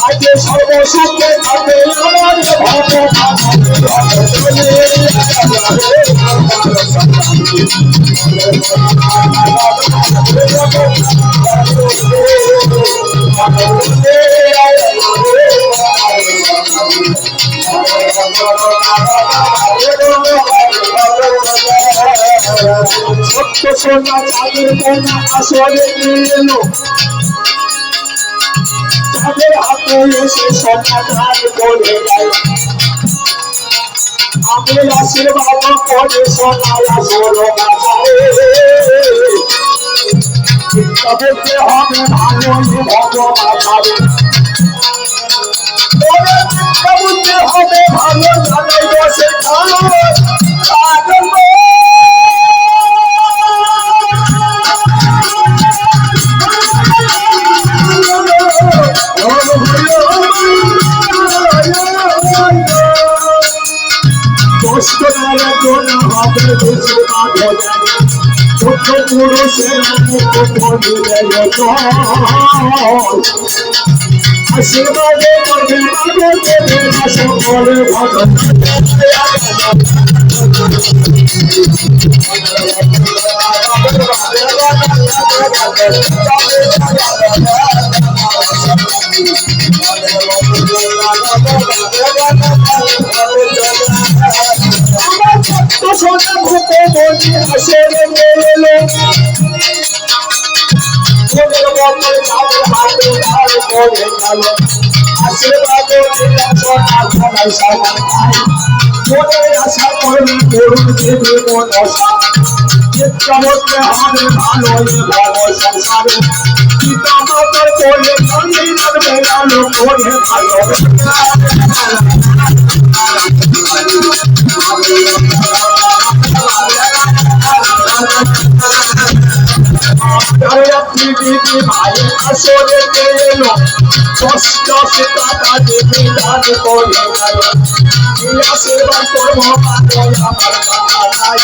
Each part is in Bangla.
আজকে সর্বসুখে থাকে আমার সত্য সোনা চাঁদের কোনা আসরে এলো তাদের হাতে এসে সমাধান করে গেল আমি আশীর্বাদ করে সোনায় আসলো তাদেরকে হবে ভালো ভগবান হবে ভালো জানাই বসে কষ্ট হবে পুরুষের আশীর্বাদে সকলে ভগবান সোনা ভূতে বলি আসরে এলো ওদের বদলে তাদের হাতে ধার করে গেল আশীর্বাদ সোনা সোনাই সামান খাই ওদের আশা করবি করুন দেবে মনসা চিত্তমতে হবে ভালোই ভালো সংসারে পিতামাতার কোলে কান্দি রাখবে আলো করে ভালো ভাই আসরে এলো 10 টাকা দেবে দান করে গেল আশীর্বাদ করবো আমার ভাই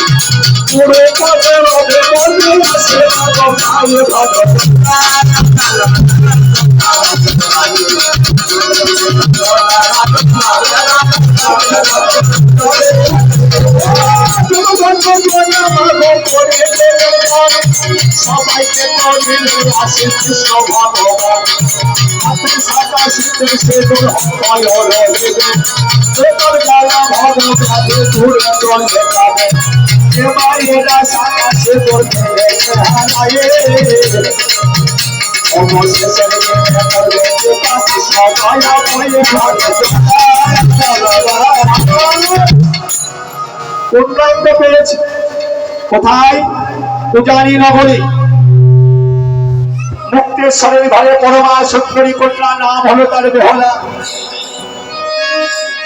পুরো পদে রবে বলবে আশীর্বাদ ভাই সবাইকে আসে কৃষ্ণ ভগবান আপনি সাদা শীতের সেতুর গালা ভগবানে ঘুরে চলে যাবে এবার এরা সাদা সেতুর অবশেষে উন্নয়ন পেয়েছে কোথায় উজানি নগরী মুক্তেশ্বরের ঘরে পরমা সুন্দরী কন্যা নাম হলো তার বেহলা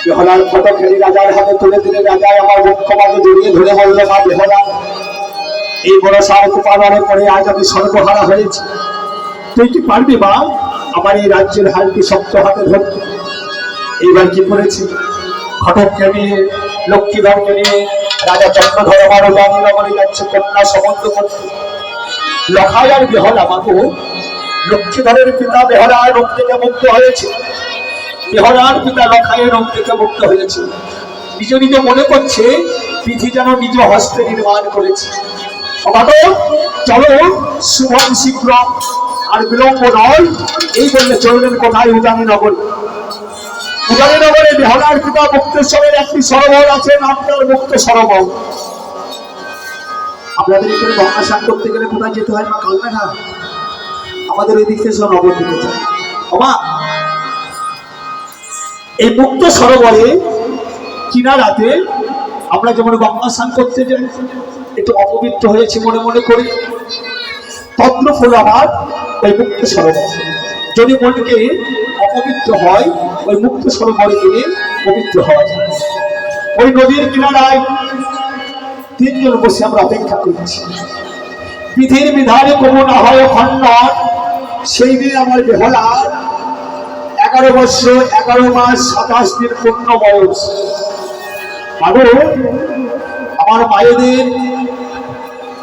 বেহলার ফটো খেলি রাজার হাতে তুলে দিলে রাজায় আমার মুখ্যমাকে জড়িয়ে ধরে বললো মা বেহলা এই বড় সার কুপালনে পড়ে আজ আমি সর্বহারা হয়েছি তুই কি পারবি মা আমার এই রাজ্যের হালটি শক্ত হাতে ধরতে এইবার কি করেছি ঘটককে নিয়ে লক্ষ্মীধরকে নিয়ে রাজা চন্দ্রধর আমার উজানি নগরে যাচ্ছে কন্যা সম্বন্ধ করতে লখাই আর বেহলা মাগো লক্ষ্মীধরের পিতা বেহলার রোগ থেকে মুক্ত হয়েছে বেহলার পিতা লখাইয়ের রোগ থেকে মুক্ত হয়েছে নিজ নিজ মনে করছে পৃথিবী যেন নিজ হস্তে নির্মাণ করেছে চলো শুভম শীঘ্র আর বিলম্ব নয় এই বললে চললেন কোথায় উজানি নগরী উজানি নগরে বেহলার পিতা মুক্তেশ্বরের একটি সরোবর আছে নামটার মুক্ত সরোবর আপনাদের এখানে গঙ্গা স্নান করতে গেলে কোথায় যেতে হয় মা কালনা আমাদের এই দিক থেকে নগর দিতে চাই বাবা এই মুক্ত সরোবরে কিনারাতে আমরা যেমন গঙ্গা স্নান করতে যাই একটু অপবিত্র হয়েছে মনে মনে করি তন্ত্র ফুল আমার ওই মুক্ত সরোবর যদি মনকে অপবিত্র হয় ওই মুক্ত সরোবরে গিয়ে পবিত্র হওয়া যায় ওই নদীর কিনারায় তিনজন বসে আমরা অপেক্ষা করছি। বিধির বিধানে কোনো না হয় খণ্ডন। সেই দিন আমার বেহলার 11 বছর 11 মাস 27 দিন পূর্ণ বয়স। আমার মায়েদের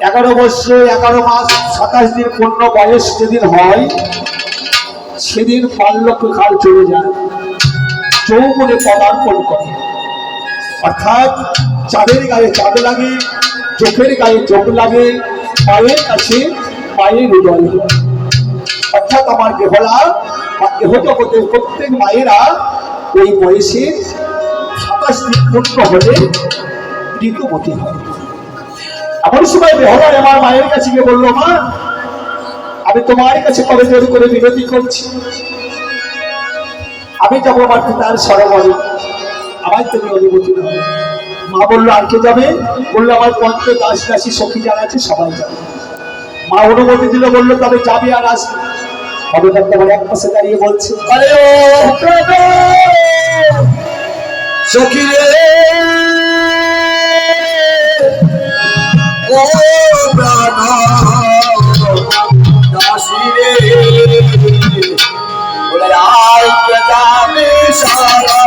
11 বছর 11 মাস 27 দিন পূর্ণ বয়স যেদিন হয়, সেদিন বাল্যকাল চলে যায়, যৌবনে পদার্পণ করে। অর্থাৎ চাঁদের গায়ে চাঁদ লাগে, চোখের গায়ে চোখ লাগে, মায়ের কাছে মায়ের হৃদয়। অর্থাৎ আমার বেহলা জগতের প্রত্যেক মায়েরা ওই বয়সে 27 দিন পূর্ণ হলে ঋতুবতী হয়। এমন সময় বেহলা আমার মায়ের কাছে গিয়ে বললো, মা আমি তোমার কাছে কবে জোর করে বিনতি করছি, আমি যাবো আমার পিতার সরোবরে, আমার তুমি অনুমতি দাও। মা বললো, আর কে যাবে? বললো, আমার পঞ্চ দাস দাসী সখী যারা আছে সবাই যাবে। মা অনুমতি দিল, বললো তবে যাবে আর আসবে। ভগবান তোমার এক পাশে দাঁড়িয়ে বলছে, আরে ও সখী রে, ও প্রাণ দাসী রে, বলে আয় কে যাবে সারা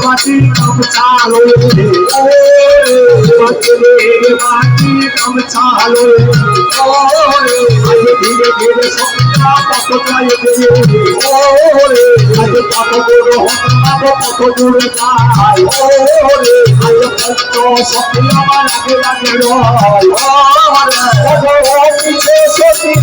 মাটি কম চালো কম চালো ধীরে ধীরে সংখ্যা কত যায় কত বড় কত দূরে যায় সত্যি আমার আগে লাগে সত্যি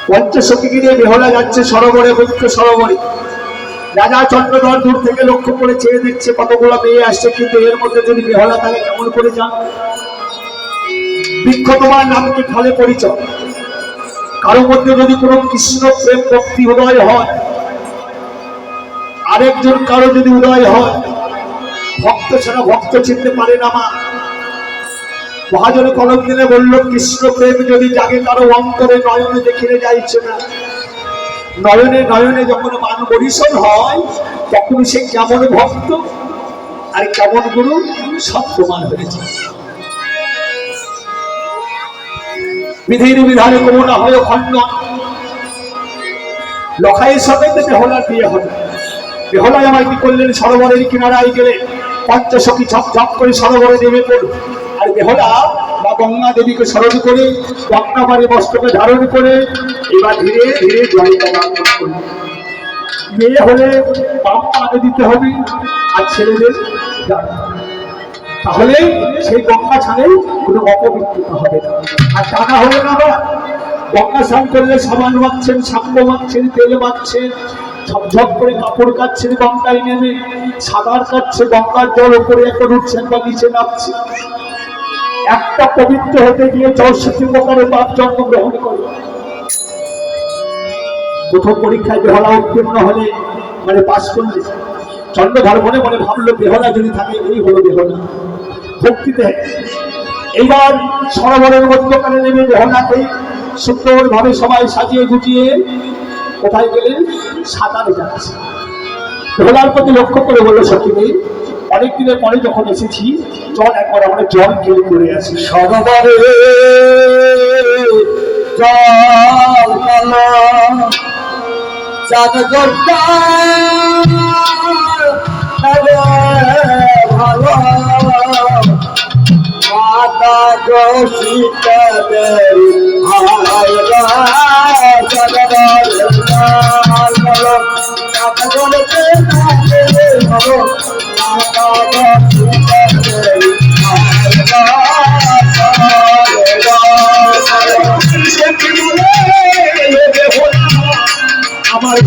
পঞ্চসখীকে নিয়ে বেহলা যাচ্ছে সরোবরে, মুখ্য সরোবরে। রাজা চন্দ্রধর দূর থেকে লক্ষ্য করে চেয়ে দেখছে কতগুলো মেয়ে আসছে, কিন্তু এর মধ্যে যদি বেহলা তাহলে কেমন করে যান? বৃক্ষ তোমার নামকে ফলে পরিচয়, কারোর মধ্যে যদি কোনো কৃষ্ণ প্রেম ভক্তি উদয় হয়, আরেকজন কারো যদি উদয় হয়, ভক্ত ছাড়া ভক্ত চিনতে পারে না। মা মহাজন কলম দিনে বলল, কৃষ্ণ প্রেম যদি জাগে কারো অন্তরে, নয়নে দেখিলে যাইছে না। নয়নে নয়নে যখন মান পরিশোধ হয়, তখন সে কেমন ভক্ত আর কেমন গুরু সব প্রমাণ হয়েছে। বিধির বিধানে কোনো না হয় খণ্ডন। লখাইয়ের সাথে বেহলার বিয়ে হবে। বেহলাই আমার কি করলেন, সরোবরের কিনারায় গেলে পঞ্চসখী ঝপ ঝপ করে সরোবরে নেমে পড়ল। আর বেহলা বা গঙ্গা দেবীকে স্মরণ করে গঙ্গা বাড়ি বস্ত্রকে ধারণ করে এবার ধীরে ধীরে জলে প্রদান করল। মেয়ে হলে বাপ পানে দিতে হবে, আর ছেলেদের তাহলে সেই গঙ্গা ছাড়ে কোনো অপবিত্রতা হবে না। আর টাকা হলে না, গঙ্গা স্নান করলে সাবান মাখছেন, শ্যাম্পু মাখছেন, তেল মাখছেন, ঝকঝক করে কাপড় কাচ্ছেন, গঙ্গায় নেমে সাঁতার কাটছে, গঙ্গার জল উপরে একটা উঠছেন বা নিচে নামছে। একটা পবিত্র হতে গিয়ে 64 প্রকারের পাপ জন্মগ্রহণ করে। প্রথম পরীক্ষায় বেহলা উত্তীর্ণ হলে, মানে পাশ করলে, চন্দ্রধর মনে মনে ভাবলো, বেহলা যদি থাকে এই হলো বেহলা ভক্তিতে। এইবার সরোবরের মধ্যকালে নেমে বেহলাকে সুন্দর ভাবে সবাই সাজিয়ে গুছিয়ে কোথায় গেলেন? সাঁতারে যাচ্ছে। বেহলার প্রতি লক্ষ্য করে বললো, সখী অনেকদিনের পরে যখন এসেছি, চল একবার আমরা জল গেলে করে আসি। সরোবরে জল ভালো মাতা গোসিতের আমার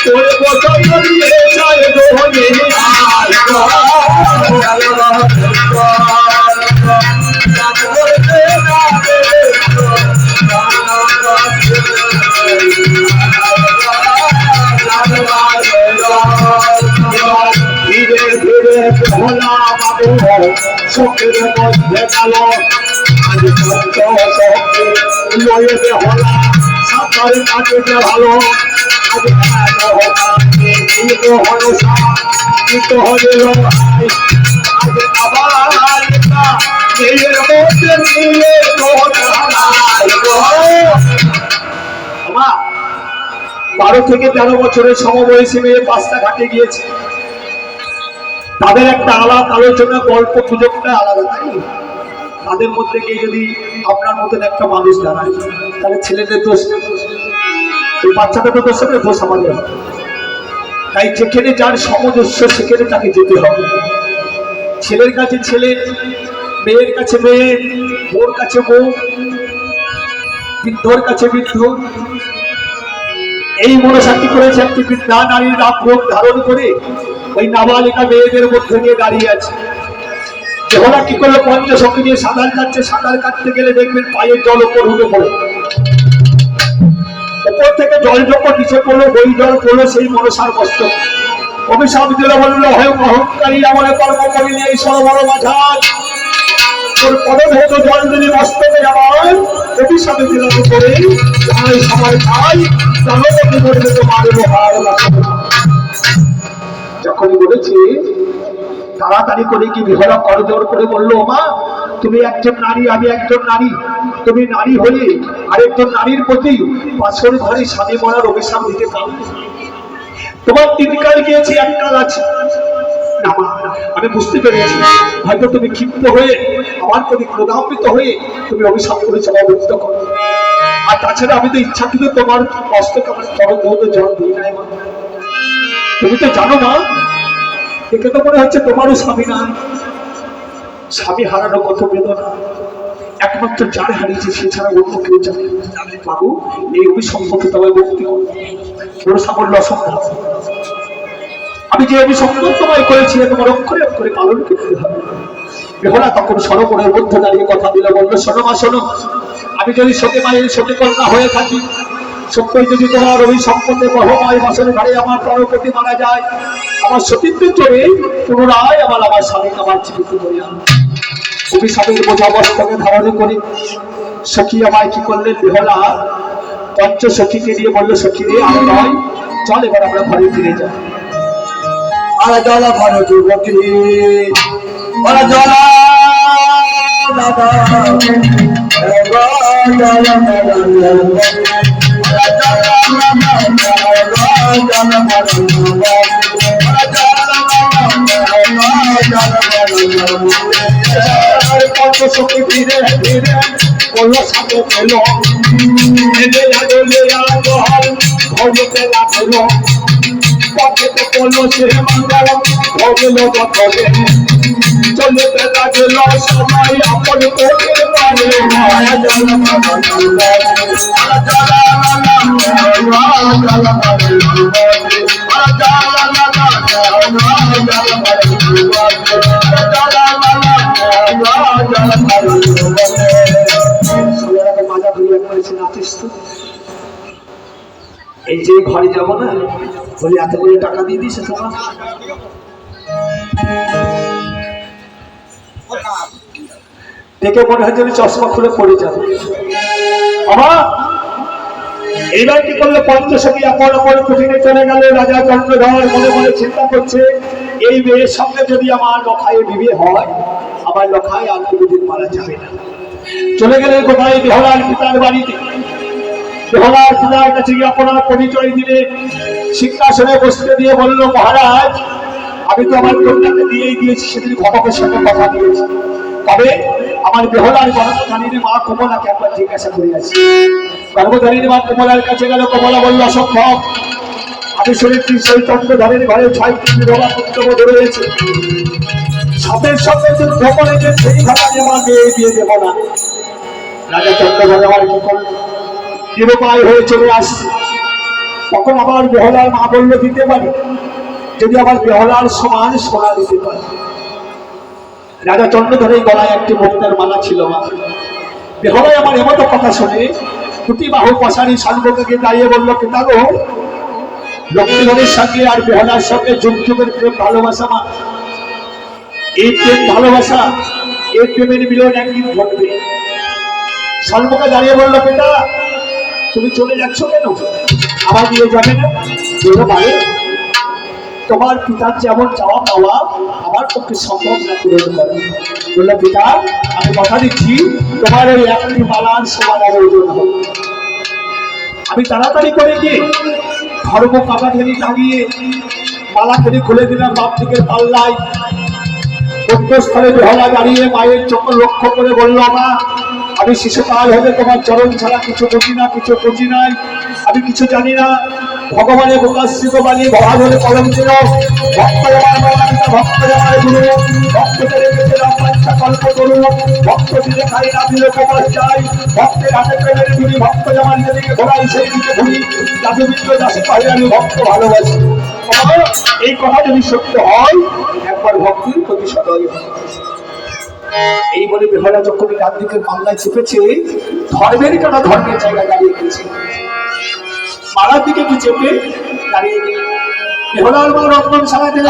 তোর বচন দিয়ে যায় দোহনে ধীরে ধীরে ভোলা বাবু শোকের মধ্যে গেল আজ সত্য শক্তি লয়ে হলা সাঁতার কাটতে ভালো আজ হলো আজ আবার নিজের মধ্যে নিয়ে 12 থেকে 13 বছরের সমবয়সী মেয়ে 5টা ঘাটে গিয়েছে। তাদের একটা আলাদা আলোচনা গল্প সুযোগটা আলাদা, তাই তাদের মধ্যে গিয়ে যদি আপনার মতন একটা মানুষ দাঁড়ায় তাহলে ছেলেদের দোষ, ওই বাচ্চাটাকে দোষ হবে, দোষ আমাদের হবে। তাই যেখানে যার সমদস্য সেখানে তাকে যেতে হবে। ছেলের কাছে ছেলে, মেয়ের কাছে মেয়ে, বউর কাছে বউ, বৃদ্ধর কাছে বৃদ্ধ। এই মনসাক্ষী করেছে একটি বৃদ্ধা নারীর রূপ ধারণ করে ওই নাবালিকা মেয়েদের মধ্যে নিয়ে দাঁড়িয়ে আছে। যেহরা কি করলো, পঞ্চসখী নিয়ে সাঁতার কাটছে। সাঁতার কাটতে গেলে দেখবেন পায়ের জল উপর উঠে পড়ে, উপর থেকে জল যখন নিচে পড়লো, ওই জল পড়লো সেই মনসার মস্তক। অভিশাপ দিল, বললো অহংকারী আমলে কর্ম করিনি এই সরবর মাঝার তোর পদভেদ জল যদি মস্তকে আমার অভিশাপ দিলাম করে তাই সময় খাই জনপতি করবে তোমার লোহার যখনই বলেছি তাড়াতাড়ি করে কি বিহরা করজোর করে বললো, মা তুমি একজন নারী, আমি একজন নারী। তুমি নারী হলে আরেকজন নারীর প্রতি বাসর ঘরে স্বামী মরার অভিশাপ দিতে পারবে? তোমার 3 কাল গিয়েছি, 1 কাল আছে না মা। আমি বুঝতে পেরেছি হয়তো তুমি ক্ষিপ্ত হয়ে আমার প্রতি ক্রোধান্বিত হয়ে তুমি অভিশাপ করেছো বা ব্যক্ত করো। আর তাছাড়া আমি তো ইচ্ছাকৃত তোমার মস্তকে আমার চরম ধরে জল দিই নাই মা। তুমি তো জানো মা, দেখে তো মনে হচ্ছে তোমারও স্বামী নাই। স্বামী হারানো কত বেদনা, একমাত্র যার হারিয়েছে সে ছাড়া অন্য কেউ জানে। বাবু এই অভিসম্পর্কে তোমায় মুক্তি করো, বড় সাফল্য অসম্ভব। আমি যে অভিসম্পদ তোমায় করেছি তোমার অক্ষরে অক্ষরে পালন করতে হবে। বেহরা তখন সরোবরের মধ্যে দাঁড়িয়ে কথা দিল, বললো শোনো মা শোনো, আমি যদি সতী মায়ের সতী কন্যা হয়ে থাকি, সত্যই যদি তোমার অভিসম্পদে বহময় বাসের ঘরে আমার পরপতি মারা যায়, আমার সতীত্বের জোরে পুনরায় আমার স্বামীকে আমার জীবিত করে আনো। অভিশাপের বোঝা মস্তকে ধারণ করে সখী আমায় কি করলেন, বেহলা পঞ্চসখীকে দিয়ে বললো, সখী রে আর নয়, চল এবার আমরা ঘরে ফিরে যাই। আর জলা ঘর যুবতী আর জলা দাদা পঞ্চসখী ধীরে ধীরে বললো সাথে পেল ঘরেতে লাগলো পকেটে পড়লো সে মঙ্গল ভগলো যতলে চলতে লাগলো সবাই আপন করতে পারে এই যে ঘরে যাবো না বলি এতগুলো টাকা দিয়ে দিস দেখে মনে হয় আমি চশমা খুলে পড়ে যাবো। আমার এইবার কি করলো, পঞ্চসখী আপন আপন কুটিরে চলে গেল। রাজা চন্দ্রধর মনে মনে চিন্তা করছে, এই মেয়ের সঙ্গে যদি আমার লখায়ে বিয়ে হয়, আমার লখায় আর কোনোদিন মারা যাবে না। চলে গেলেন কোথায়, বেহলার পিতার বাড়িতে। বেহলার পিতার কাছে গিয়ে আপনার পরিচয় দিলে, সিংহাসনে বসতে দিয়ে বলল, মহারাজ আমি তো আমার কন্যাকে দিয়েই দিয়েছি, সেদিন ঘটকের সাথে কথা দিয়েছি, তবে আমার বেহলার গর্ভধারিণী মা কমলাকে একবার জিজ্ঞাসা করে আছি। গর্ভধারিণী মা কমলার কাছে গেল। কমলা বলল, অসম্ভব, আমি শুনেছি সেই চন্দ্রধরের ঘরে 6টি বিধবা পুত্রবধূ রয়েছে, সাপের সঙ্গে যুদ্ধ করেছে, সেই ভাড়া আমার মেয়ে দিয়ে দেব না। রাজা চন্দ্রধর আমার কি করল, নিরুপায় হয়ে চলে আসছে। তখন আবার বেহলার মা বললো দিতে পারি, যদি আবার বেহলার সমান সোনা দিতে পারে। রাজা চন্দ্রধরের গলায় একটি মুক্তার মালা ছিল মা। বেহলায় আমার এমতো কথা শুনে দুটি বাহু পশারি শালবকে দাঁড়িয়ে বলল, পিতা গো, লক্ষ্মীধরের সঙ্গে আর বেহলার সঙ্গে যুগ যুগের প্রেম ভালোবাসা মা, এই প্রেম ভালোবাসা, এই প্রেমের মিলন একদিন ঘটবে। শালবকে দাঁড়িয়ে বলল, পিতা তুমি চলে যাচ্ছ কেন, আবার নিয়ে যাবে না? বলল, ভাই তোমার পিতার যেমন চাওয়া পাওয়া আমার পক্ষে সম্ভব না পূরণ করা। বলল, পিতা আমি কথা দিচ্ছি তোমার ওই একটি মালার সমান আয়োজন হবে। আমি তাড়াতাড়ি করে গিয়ে ধর্ম কাটাঘেরি দাঁড়িয়ে মালা খেলি খুলে দিলাম বাপ দিকের পাল্লায়। মধ্যস্থলে বেহলা দাঁড়িয়ে মায়ের চোখ লক্ষ্য করে বলল, মা আমি শিশুকাল হতে তোমার চরণ ছাড়া কিছু বুঝি না, কিছু বুঝি নাই, আমি কিছু জানি না। ভগবানের প্রকাশিত বাণী ভরা ধরে কলম ছিল, ভক্ত আমার মহানিতা, ভক্ত আমার গুরু, ভক্তকে রেখেছে রামবাঞ্ছা কল্প করু, ভক্ত দিলে খাই না দিলে প্রকাশ চাই, ভক্তের হাতে প্রেমের ঘুরি, ভক্ত আমার যেদিকে ঘোরাই সেই দিকে ঘুরি, জাদুবিদ্য দাসে পাই আমি ভক্ত ভালোবাসি। এই কথা যদি সত্য হয় একবার ভক্তির প্রতি সদয়। এই বলে বেহলা যখন ডান দিকের পাল্লায় চেপেছে, ধর্মের কাটা ধর্মের জায়গায় দাঁড়িয়ে গেছে, মালার দিকে কি চেপে দাঁড়িয়ে গেল। বেহলার মা রত্ন ছাড়া দিলে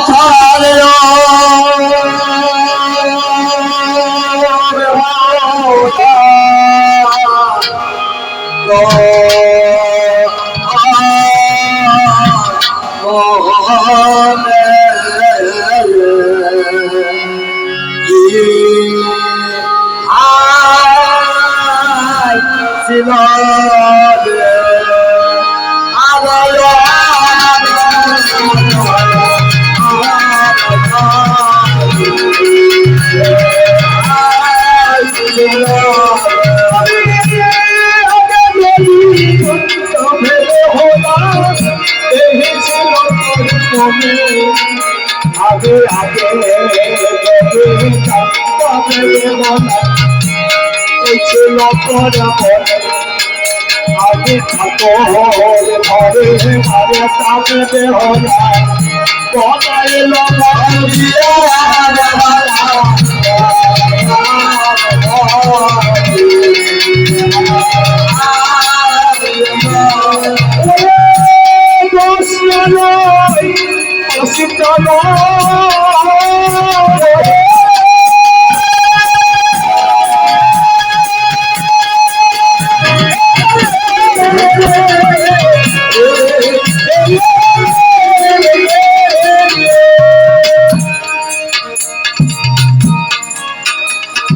আগে আগে আগে থাকো ঘরে ঘরে তাকে বেহলা বলাইল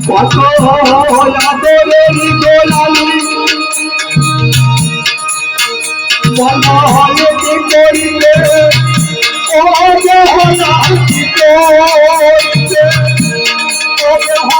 কত আদরের গোলালি মন হলে কি করিলে ও বেহলা কি করিলে ও বেহলা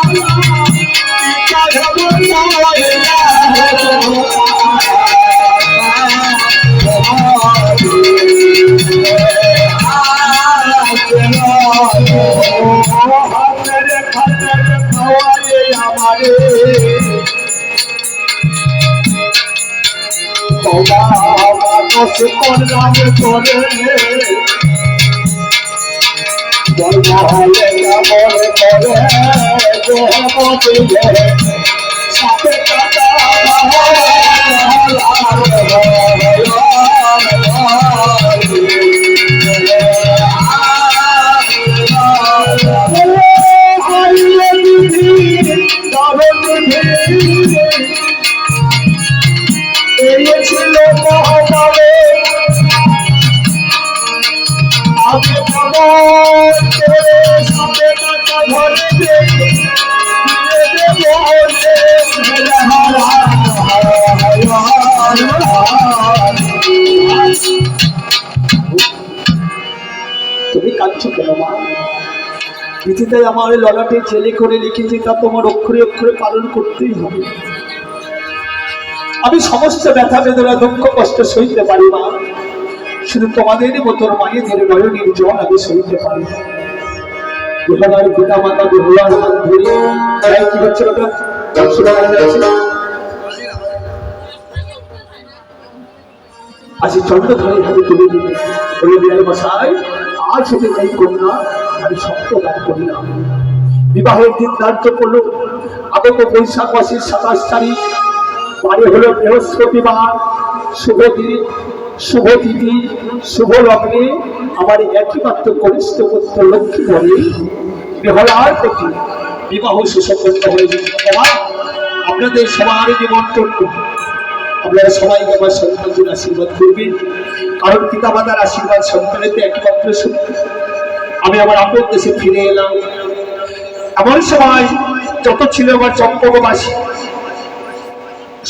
করলাম করে জন্মহলে মনে করে সাথে কাটা ছিল মহাভাবে আগে সাথে কাটা ধরে তুমি কাঁদছ কেন মা? পৃথিবীতে আমার ললাটে ছেলে করে লিখেছি, তা তোমার অক্ষরে অক্ষরে পালন করতেই হবে। আমি সমস্ত ব্যথা বেদনা দুঃখ কষ্ট সইতে পারি মা, শুধু তোমাদের মতন মায়েদের নয়নের জল আমি সইতে পারি। বেহলার পিতা মাতা বেহুলার হাত ধরে কি হচ্ছে ওটা আসি চন্দ্রধরের হাতে তুলে দিলেন। বলে বিরাট মশাই, আজ হতে এই কন্যা আমি সত্য দান করিলাম। বিবাহের দিন ধার্য করল আগত বৈশাখ মাসের 27 তারিখ, বারে হলো বৃহস্পতিবার, শুভ দিন, শুভ তিথি, শুভ লগ্নে আমার একই মাত্র কনিষ্ঠ পুত্র লক্ষ্মী ধরে বেহলার প্রতি বিবাহ সুসম্পন্ন হয়েছে। আপনাদের সবার নিমন্ত্রণ, আপনারা সবাইকে আমার সন্তানদের আশীর্বাদ করবেন, কারণ পিতা মাতার আশীর্বাদ সন্তানের একমাত্র শক্তি। আমি আমার আপন দেশে ফিরে এলাম। এমন সময় যত ছিল আমার চম্পকবাসী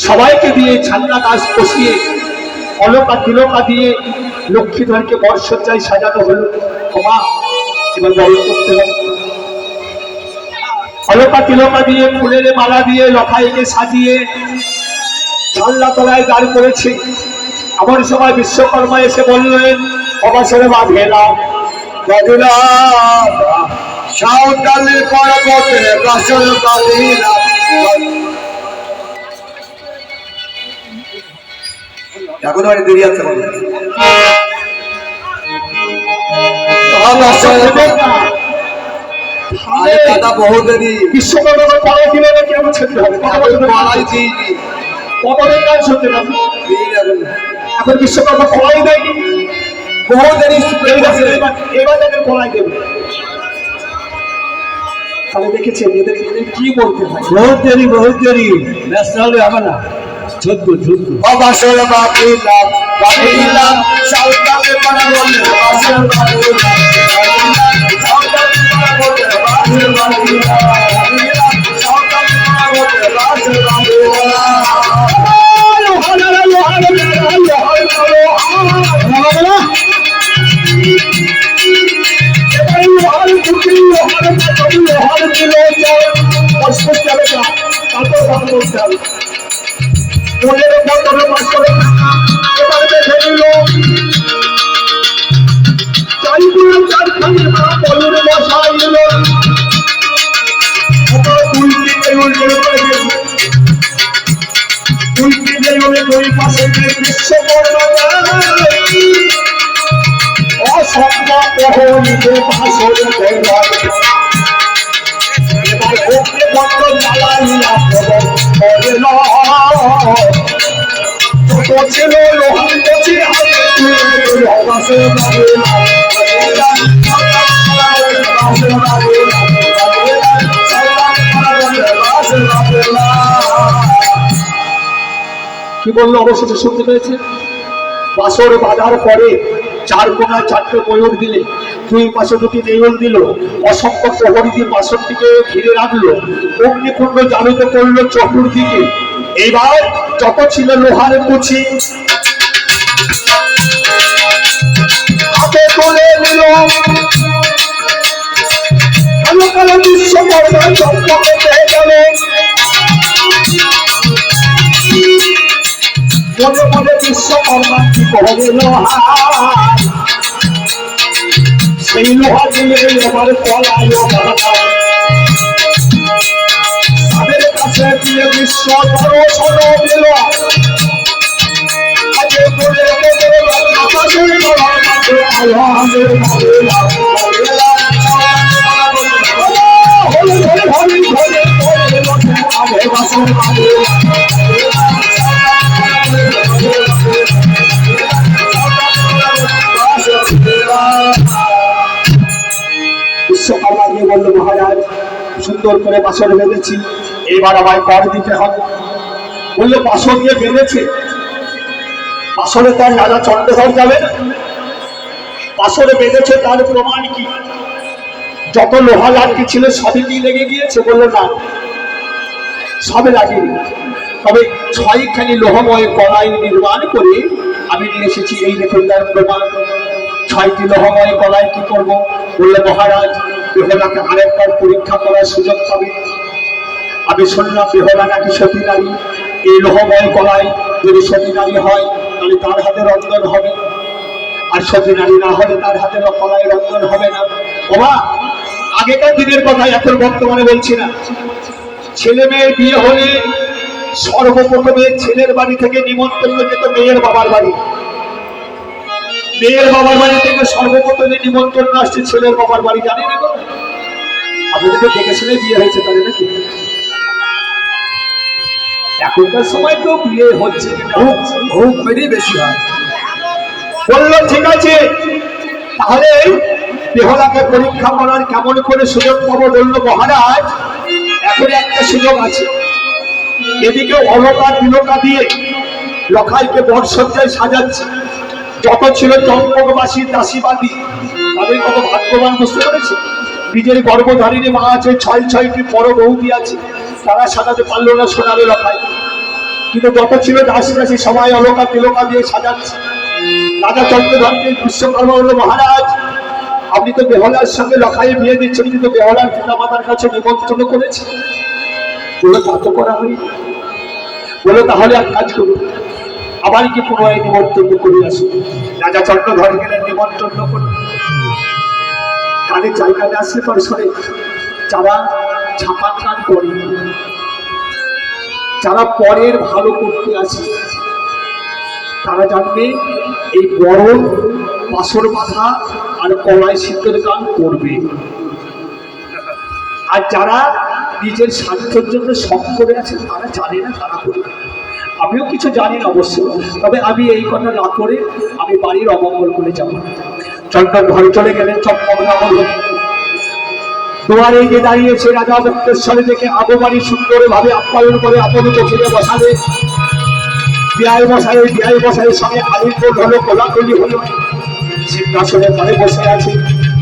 সবাইকে দিয়ে ছান্না গাছ বসিয়ে অলকা তিলকা দিয়ে লক্ষ্মীধরকে বর্ষজ্জায় সাজানো হলো। ক্ষমা এবার বড় করতে হবে। অলকা তিলকা দিয়ে ফুলের মালা দিয়ে লখাইকে সাজিয়ে জানলা তলায় দাঁড় করেছে। এমন সময় বিশ্বকর্মা এসে বললেন, অবসরে বাঁধেলাম সাঁওতালি পর্বতে বাসর বাঁধিলাম। এখন অনেক দেরি আছে, বহু দেরি। বিশ্বকর্মা পড়াই দিলে না কেমন ছেড়ে হবে, পড়াই দিইনি, কতদিন গান শুনতে পাবি এখন বিশ্বকর্মা পড়াই দেয়নি, বহু দেরি। এবার তাদের পড়াই দেবে। তাহলে দেখেছেন এদের কি বলতে হয়, বহুত দেরি বহুত দেরি, ব্যস্ত হলে হবে না। অবসর বাঁধিলাম বাঁধিলাম সাঁওতালি পাড়া বলে অবসর বাঁধিলাম সাঁওতালি পাড়া বলে অবসর বাঁধিলাম সাঁওতালি পাড়া বলে অবসর বাঁধিলাম। মনের বন্ধনে মাসরে এবার দেখে নিল চারিগুলো চারখানি মা বলুন মশাই এলো। দুই পাশে বিশ্বকর্মা অসম্ভব হইতে ভাষণে এবার ওকে বন্ধ জ্বালাইয়া ছিল লোহান বসে কি বললো অবশেষে শুনতে পেয়েছে। বাসর বাঁধার পরে চার কোনায় চারটে ময়ূর দিলে, দুই পাশে দুটি নেউল দিল, অসংখ্য প্রহরী দিয়ে বাসনটিকে ঘিরে রাখলো, অগ্নিকুণ্ড জালিত করলো চতুর্দিকে। এইবার যত ছিল লোহার কুচি হাতে তুলে নিল, কালো কালো বিশ্বকর্মা চম্পকে পেয়ে গেল। মনে মনে বিশ্বকর্মা কি করবে লোহা, সেই লোহা দিয়ে এবার পলায় তাদের কাছে দিয়ে বিশ্ব দর্শন দিল। আগে বলে আকাশের বিশ্বকর্মা দিয়ে বলল, মহারাজ সুন্দর করে বাসর বেঁধেছি, এবার আমায় কর দিতে হবে। বললো বাসর দিয়ে বেঁধেছে, বাসরে তার রাজা চন্দ্রধর যাবে না, বাসরে বেঁধেছে তার প্রমাণ কি? যত লোহা লাঠি ছিল সবই কি লেগে গিয়েছে? বললো না, সবে লাগেনি, তবে 6খানি লোহময় কড়াই নির্মাণ করে আমি নিয়ে এসেছি, এই দেখুন তার প্রমাণ। 6টি লোহময় কড়াই কি করবো? বললো মহারাজ বেহলাকে আরেকবার পরীক্ষা করার সুযোগ পাবে। আমি শুনলাম বেহলা নাকি সতী নারী, এই লোহময় কড়াই যদি সতী নারী হয় তাহলে তার হাতে রন্ধন হবে, আর সতী নারী না হলে তার হাতে কড়াই রন্ধন হবে না। বাবা আগেকার দিনের কথা, এখন বর্তমানে বলছি না। ছেলে মেয়ের বিয়ে হলে সর্বপ্রথমে ছেলের বাড়ি থেকে নিমন্ত্রণ যেত মেয়ের বাবার বাড়ি। মেয়ের বাবার বাড়ি থেকে সর্বপ্রথমে নিমন্ত্রণ আসছে ছেলের বাবার বাড়ি, জানেন না? আপনাদের দেখে শুনে বিয়ে হয়েছে তাদের নাকি? এখনকার সময় তো বিয়ে হচ্ছে খুব বেশি হয়। বললো ঠিক আছে, তাহলে বেহলাকে পরীক্ষা করার কেমন করে সুযোগ পাবো? বললো মহারাজ, এখন একটা সুযোগ আছে। এদিকে অলকা তিলকা দিয়ে লখাইকে বরসজ্জায় সাজাচ্ছে। যত ছিল চম্পকবাসী দাসীবাদী, তাদের কত ভাগ্যবান বুঝতে পেরেছে। নিজের গর্ভধারিণী মা আছে, 6টি বড় বৌদি আছে, তারা সাজাতে পারলো না সোনারে লখাই। কিন্তু যত ছিল দাসী দাসী সবাই অলকা তিলকা দিয়ে সাজাচ্ছে। রাজা চন্দ্রধরকে বিশ্বকর্মা বলল, মহারাজ আপনি তো বেহলার সঙ্গে লখাইয়ে বিয়ে দিচ্ছেন, কিন্তু বেহলার পিতা মাতার কাছে নিমন্ত্রণ করেছে। বললো তা তো করা হয়নি। বললো তাহলে এক কাজ করুন, আবার কি পুনরায় নিমন্ত্রণ করে আসুন। রাজা চন্দ্রধর গেলেন নিমন্ত্রণ করে। কানের জায়গায় আসলে পরে শোনে, যারা ছাপান গান করে, যারা পরের ভালো করতে আসে, তারা জানবে এই বড় বাসর বাঁধা আর কলাই শীতের গান করবে। আর যারা নিজের স্বার্থের জন্য শখ করে আছে, তারা জানে না তারা করবে। আমিও কিছু জানি না অবশ্য, তবে আমি এই কথা না করে আমি বাড়ির অমঙ্গল করে যাব। চন্দন ঘরে চলে গেলেন চম্পকনগর। দুয়ারে গিয়ে দাঁড়িয়েছে রাজা মুক্তেশ্বরে থেকে আগবাড়ি সুন্দর ভাবে আপ্যায়ন করে আপন বসিয়ে বসালে। বিয়ায় বসায় সঙ্গে আলিঙ্গন হলো, কোলাকুলি হলো। সিংহাসনে ঘরে বসে আছে।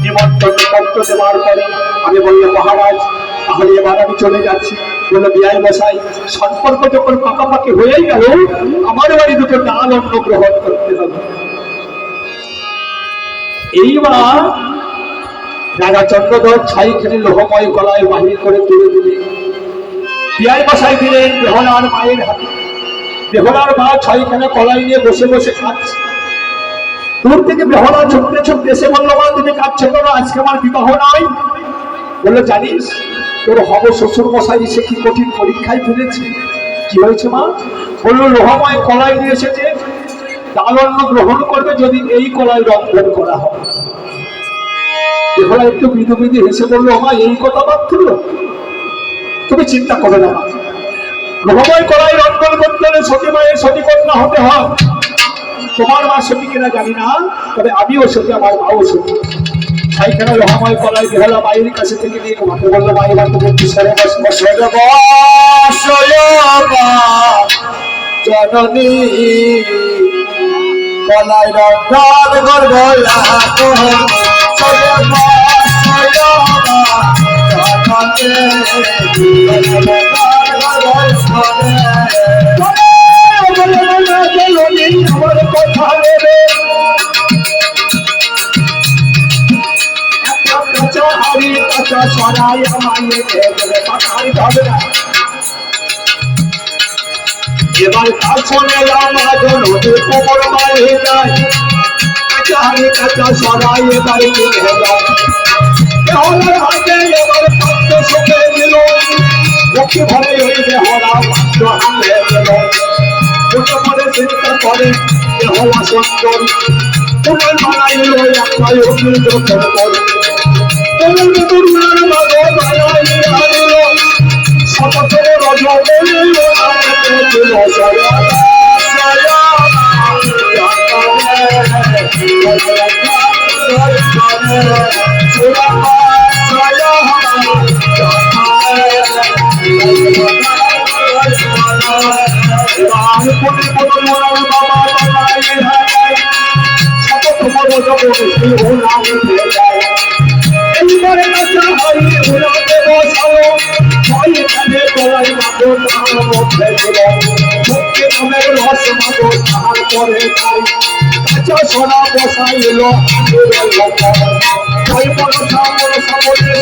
নিমন্ত্রণ পত্র দেওয়ার পরে আমি বললো মহারাজ তাহলে এবার আমি চলে যাচ্ছি। বললো বিয়ায় বসাই, সম্পর্ক যখন পাকাপাকি হয়েই গেল, আমার বাড়ি দুটো ডাল অন্ন গ্রহণ করতে হবে। এইবার রাজা চন্দ্রধর 6খানি লোহময় গলায় বাহির করে তুলে দিলে বিয়ায় বসাই দিলেন বেহলার মায়ের হাতে। বেহলার মা 6খানা কলাই নিয়ে বসে বসে খাচ্ছে। দূর থেকে বেহলা ছুটতে ছুটতে এসে বললো, মা তুমি কাঁদছো কেন? আজকে আমার বিবাহ নয়। বললো জানিস তোর হব শ্বশুর মশাই এসে কি কঠিন পরীক্ষায় ফেলেছে। কি হয়েছে মা? বললো লোহময় কলাই নিয়ে এসেছে, ডাল অন্ন গ্রহণ করবে যদি এই কলাই রন্ধন করা হয়। বেহলা একটু বিধু বিধু হেসে বললো, মা এই কথা ভাবছিল? তুমি চিন্তা করো না, লোহময় কলাই রন্ধন করতে হলে সতী মায়ের সতী কন্যা হতে হয়। তোমার মা সতী কিনা জানি না, তবে আমিও সতী, আমার মাও সতী। 6খানা লোহময় কলাই বেহলা মায়ের কাছে থেকে নিয়ে মাকে বললো, মা এবার তুমি পিছনে জননী কলাই রন্ধন করবো আমার কথা নেবে। কাঁচা সরাই আমায় হবে না। এবার কাছনে নদীর কোমর বাড়ে যায়, কাঁচা সরাই এবার কিনে যায়। হাতে এবার পাত্র শুকে দিল, লক্ষ্মী ভরে ওই বেহলা পাত্র হাতে গেল। ওটা পরে চিন্তা করে বেহলা সুন্দর, পুনর বানাইল একটা যখন করে। শপথের রজ সোনা বসাইল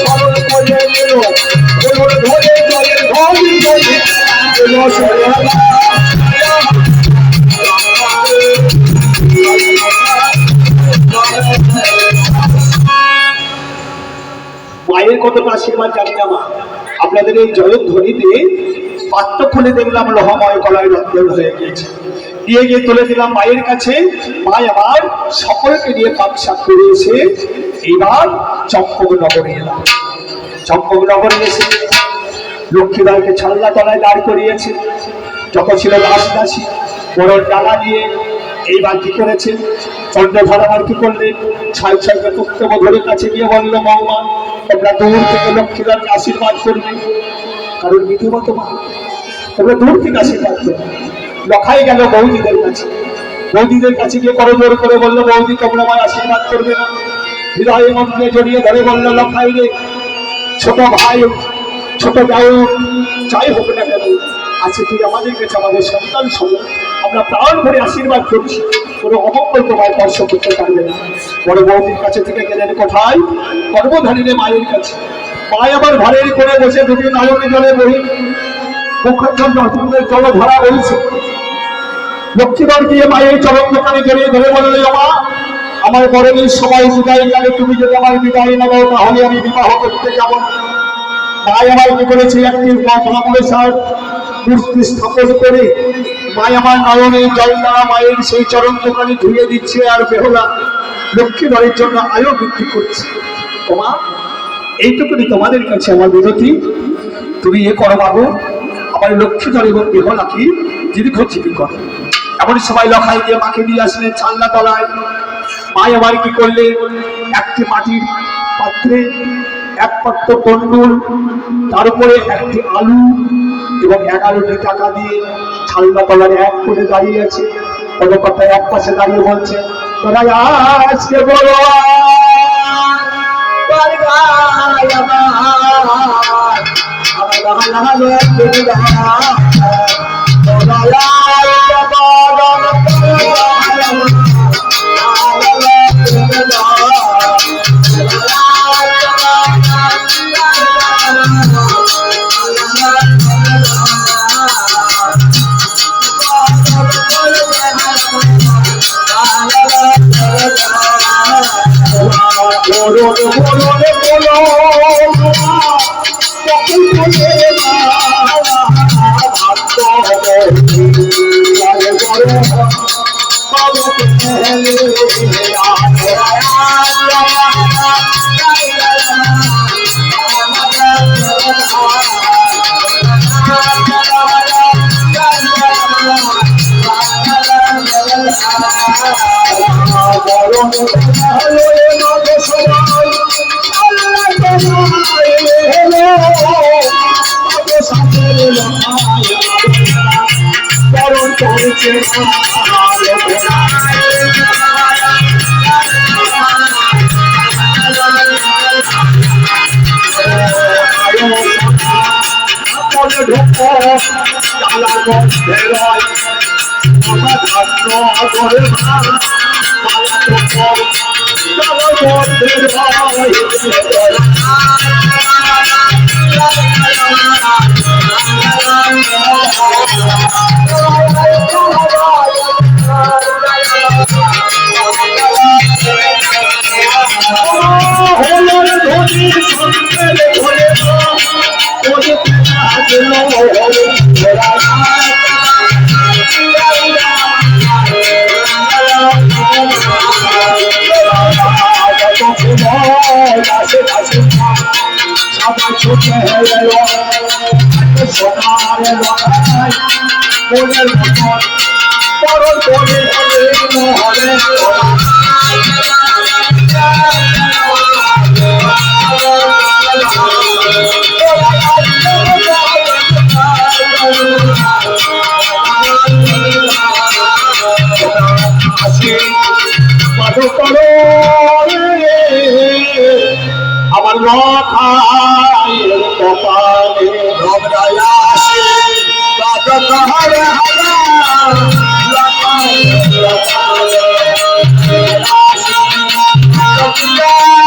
সরল করে নিল, ধরে জলের ঘরে মায়ের কতটা আশীর্বাদ জানি না মা। আপনাদের এই জয়ধ্বনিতে পাত্র খুলে দেখলাম লোহময় কলাই রন্ধন হয়ে গিয়েছে। নিয়ে গিয়ে তুলে দিলাম মায়ের কাছে। মা আবার সকলকে নিয়ে পাকশাক করে এসে এইবার চম্পকনগরে এলাম। চম্পকনগরে এসে লক্ষ্মীবাইকে ছাল্লা তলায় দাঁড় করিয়েছে। যত ছিল দাস দাসী বড় ডালা দিয়ে এইবার কি করেছে, চন্দ্রধর আবার কি করলেন, ছয় ছয়কে পুত্রবধূর কাছে গিয়ে বলল, বৌমা তোমরা দূর থেকে লক্ষ্মীবাইকে আশীর্বাদ করবে, কারণ বিধিমত মা তোমরা দূর থেকে আশীর্বাদ করবে। লখাই গেল বৌদিদের কাছে, বৌদিদের কাছে গিয়ে করজোর করে বললো, বৌদি তোমরা আমার আশীর্বাদ করবে না? হৃদয়ে মন্ত্রে জড়িয়ে ধরে বললো, লখাই রে, ছোট ভাই ছোট যাই যাই হোক না কেন, আছে তুই আমাদের কাছে আমাদের সন্তান সময়, আমরা প্রাণ ভরে আশীর্বাদ করছি, কোনো অমঙ্গল তোমায় স্পর্শ করতে পারবে না। বড় বৌদির কাছে থেকে গেলেন কোথায়, গর্ভধারিণী মায়ের কাছে। মায় আবার ঘরের করে বসে দুটি নয়নে জলে বহি মুখের জল ধরা বলছে। লক্ষ্মীবার গিয়ে মায়ের চরণ দোকানে জড়িয়ে ধরে বললে, মা আমার বরণের সময় বিদায় গেলে, তুমি যদি আমার বিদায় না দাও তাহলে আমি বিবাহ করতে যাব না। মায় আমার কি করেছে, একটি মহাপুরুষার মূর্তি স্থাপন করে মায় আমার নয়নে জল দ্বারা মায়ের সেই চরণ দোকানে ধুয়ে দিচ্ছে, আর বেহুলা লক্ষ্মীবারের জন্য আয়ো বৃদ্ধি করছে। তোমা এইটুকুনি তোমাদের কাছে আমার বিনতি, তুমি এ করো বাবু, আমার লক্ষ্মীধর এবং বেহুলাকে দীর্ঘজীবী করো। এমন সময় লখাই দিয়ে মাকে নিয়ে আসলেন ছাল্লা তলায়। মায় আবার কি করলে, একটি মাটির পাত্রে এক পাত্র তন্ডুল, তার উপরে একটি আলু এবং 11টি টাকা দিয়ে ছাল্লা তলার এক করে দাঁড়িয়ে আছে। কোনো কথা এক পাশে দাঁড়িয়ে বলছে, তোরা আজকে বড় আমার লখাইয়ের কপালে রবরায় আসে রাজকাহারে হারা লখাইয়ের কপালে আসে রবরায়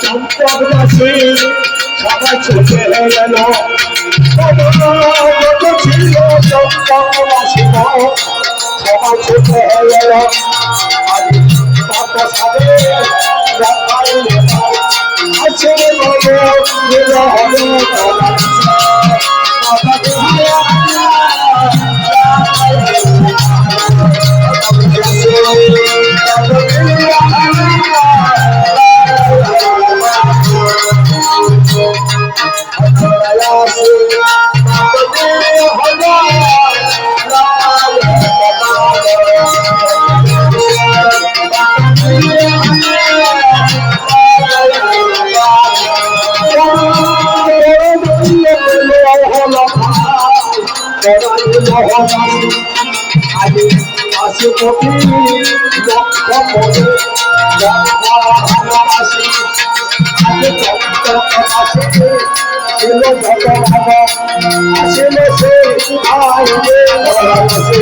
চম্পকবাসী সবাই ছুটে গেল ছিল চম্পকবাসী সবাই ছুটে গেল আছে আসে কবি লক্ষ মনে ভালোবাসি আগে আসে এলো ভগবান আসলে সে আইলে ভালোবাসে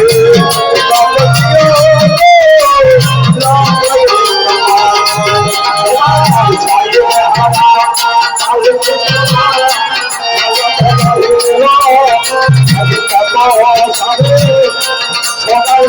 সবাই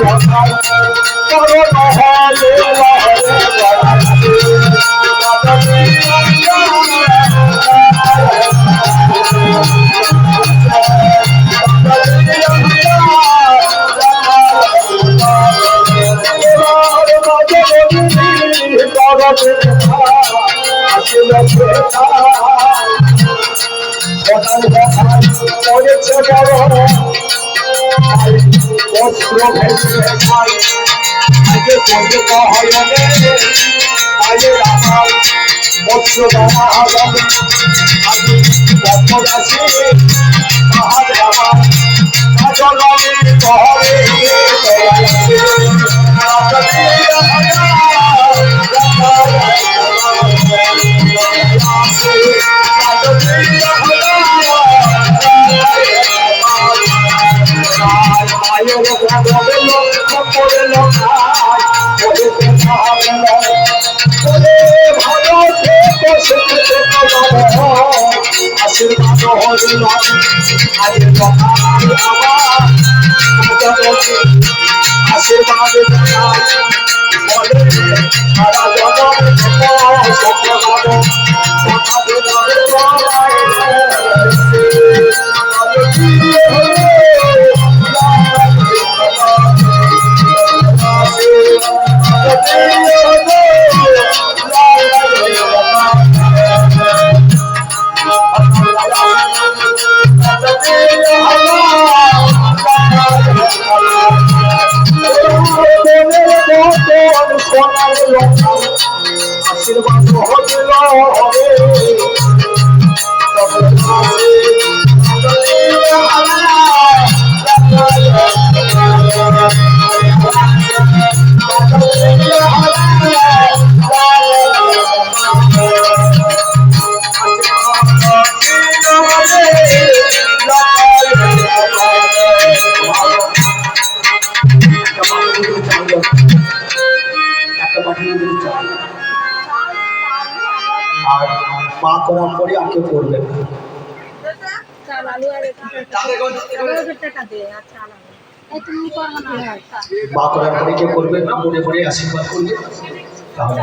করেছে বড় অস্ত্র ভেসে যায় আগে পর্যন্ত হয় আগে আমার অস্ত্র দেওয়া হবে আমি পথ আছে তাহার আমার কাজলে শহরে আশীর্বাদ হইল আগে কথা আমার আশীর্বাদ বলে সারা জগৎ সফল কথা আশীর্বাদ হইল আর মা করার পরে আর কেউ করবে না মা করার পরে কেউ করবে না মনে মনে আশীর্বাদ করবে তাহলে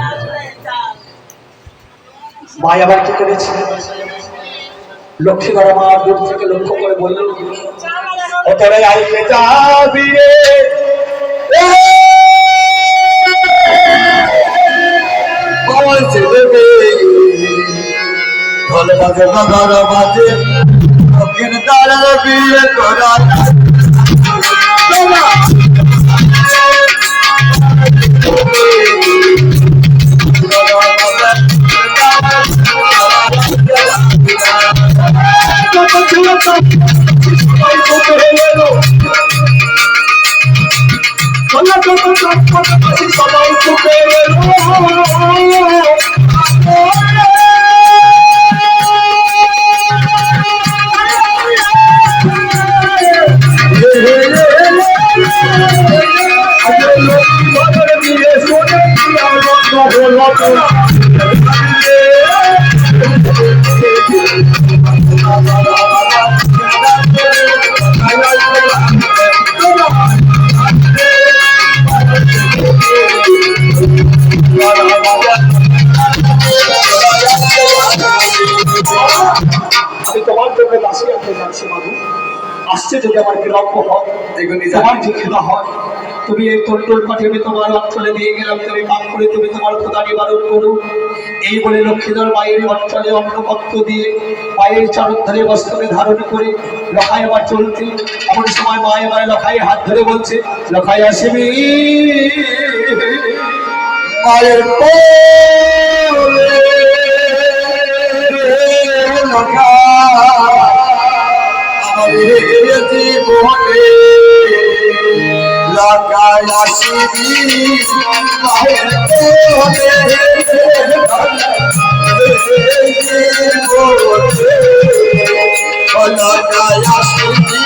মা আবার কি করেছে লক্ষ্মীগড় মা দূর থেকে লক্ষ্য করে বলল ওতরে আইতে যাবি রে বলছে দেবে ঢোল বাজে নগর বাজে দক্ষিণ দ্বারে বিয়ে করা সবাই চুপে দিয়ে তোমার জন্য দাসী আনতে যাচ্ছি বাবু। আসছে যদি আমার বিলম্ব হয়, তোমার যে খেলা হয়, তুমি এই টন্টল পাঠে আমি তোমার অঞ্চলে দিয়ে গেলাম, তুমি পাক করে তুমি তোমার খোদা নিবারণ করো। এই বলে লক্ষ্মীধর মায়ের অঞ্চলে অন্নপত্র দিয়ে মায়ের চরণ ধরে বস্ত্রে ধারণ করে লখাই আবার চলতে, এমন সময় মা এবার লখাই হাত ধরে বলছে, লখাই আসবি মায়ের জীবনে লাগাই আসিবি মায়ের লাগাই আসিবি মায়ের লাগাই আসিবি